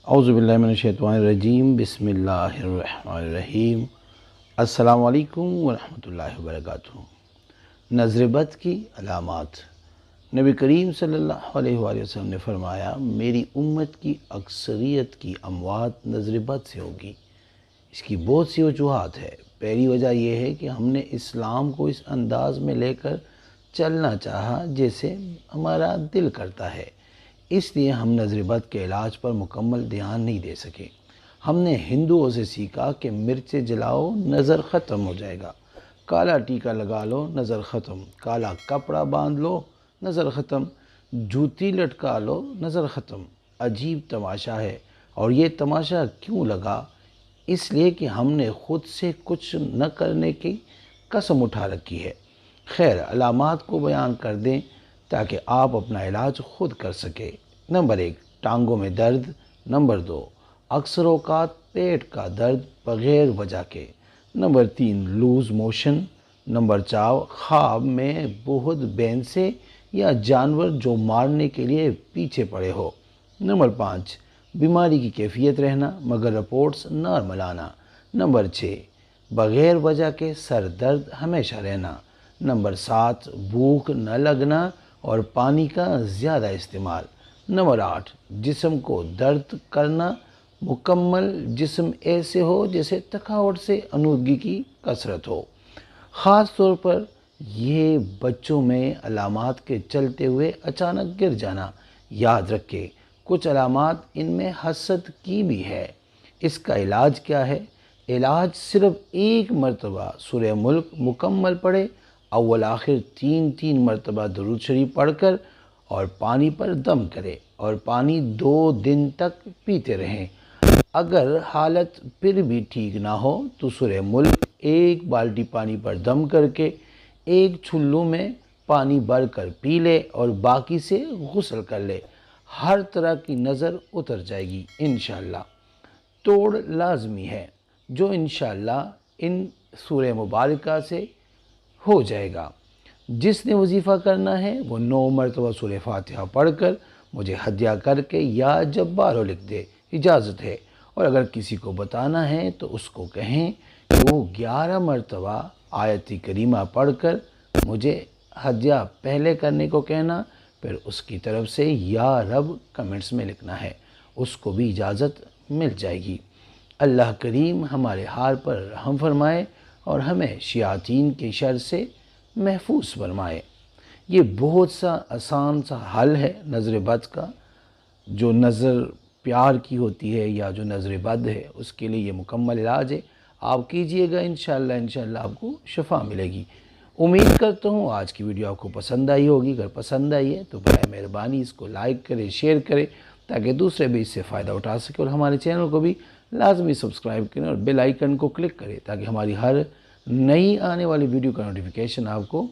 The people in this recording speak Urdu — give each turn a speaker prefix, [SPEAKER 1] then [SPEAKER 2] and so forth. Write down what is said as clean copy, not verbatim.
[SPEAKER 1] اعوذ باللہ من الشیطان الرجیم بسم اللہ الرحمن الرحیم السلام علیکم ورحمۃ اللہ وبرکاتہ۔ نظر بد کی علامات۔ نبی کریم صلی اللہ علیہ وآلہ وسلم نے فرمایا، میری امت کی اکثریت کی اموات نظر بد سے ہوگی۔ اس کی بہت سی وجوہات ہے۔ پہلی وجہ یہ ہے کہ ہم نے اسلام کو اس انداز میں لے کر چلنا چاہا جیسے ہمارا دل کرتا ہے، اس لیے ہم نظر بد کے علاج پر مکمل دھیان نہیں دے سکے۔ ہم نے ہندوؤں سے سیکھا کہ مرچیں جلاؤ نظر ختم ہو جائے گا، کالا ٹیکا لگا لو نظر ختم، کالا کپڑا باندھ لو نظر ختم، جوتی لٹکا لو نظر ختم۔ عجیب تماشا ہے، اور یہ تماشا کیوں لگا؟ اس لیے کہ ہم نے خود سے کچھ نہ کرنے کی قسم اٹھا رکھی ہے۔ خیر، علامات کو بیان کر دیں تاکہ آپ اپنا علاج خود کر سکیں۔ نمبر 1، ٹانگوں میں درد۔ نمبر 2، اکثر اوقات پیٹ کا درد بغیر وجہ کے۔ Number 3، loose motion. نمبر 4، خواب میں بہت بھینسیں یا جانور جو مارنے کے لیے پیچھے پڑے ہو۔ نمبر 5، بیماری کی کیفیت رہنا مگر رپورٹس نارمل آنا۔ نمبر 6، بغیر وجہ کے سر درد ہمیشہ رہنا۔ نمبر 7، بھوک نہ لگنا اور پانی کا زیادہ استعمال۔ نمبر 8، جسم کو درد کرنا، مکمل جسم ایسے ہو جیسے تھکاوٹ سے آلودگی کی کثرت ہو۔ خاص طور پر یہ بچوں میں علامات کے چلتے ہوئے اچانک گر جانا۔ یاد رکھے، کچھ علامات ان میں حسد کی بھی ہے۔ اس کا علاج کیا ہے؟ علاج صرف ایک مرتبہ سورہ ملک مکمل پڑھے، اول آخر 3 مرتبہ درود شریف پڑھ کر، اور پانی پر دم کرے، اور پانی 2 دن تک پیتے رہیں۔ اگر حالت پھر بھی ٹھیک نہ ہو تو سورہ ملک 1 بالٹی پانی پر دم کر کے 1 چھلو میں پانی بھر کر پی لے اور باقی سے غسل کر لے۔ ہر طرح کی نظر اتر جائے گی انشاءاللہ۔ توڑ لازمی ہے جو انشاءاللہ ان سورہ مبارکہ سے ہو جائے گا۔ جس نے وظیفہ کرنا ہے وہ 9 مرتبہ سورہ فاتحہ پڑھ کر مجھے ہدیہ کر کے یا جبارو لکھ دے، اجازت ہے۔ اور اگر کسی کو بتانا ہے تو اس کو کہیں کہ وہ 11 مرتبہ آیت کریمہ پڑھ کر مجھے ہدیہ پہلے کرنے کو کہنا، پھر اس کی طرف سے یا رب کمنٹس میں لکھنا ہے، اس کو بھی اجازت مل جائے گی۔ اللہ کریم ہمارے حال پر رحم فرمائے اور ہمیں شیاطین کے شر سے محفوظ فرمائے۔ یہ بہت سا آسان سا حل ہے نظر بد کا۔ جو نظر پیار کی ہوتی ہے یا جو نظر بد ہے، اس کے لیے یہ مکمل علاج ہے۔ آپ کیجئے گا، انشاءاللہ آپ کو شفا ملے گی۔ امید کرتا ہوں آج کی ویڈیو آپ کو پسند آئی ہوگی۔ اگر پسند آئی ہے تو برائے مہربانی اس کو لائک کرے، شیئر کرے تاکہ دوسرے بھی اس سے فائدہ اٹھا سکے، اور ہمارے چینل کو بھی لازمی سبسکرائب کریں اور بیل آئیکن کو کلک کریں تاکہ ہماری ہر نئی آنے والی ویڈیو کا نوٹیفیکیشن آپ کو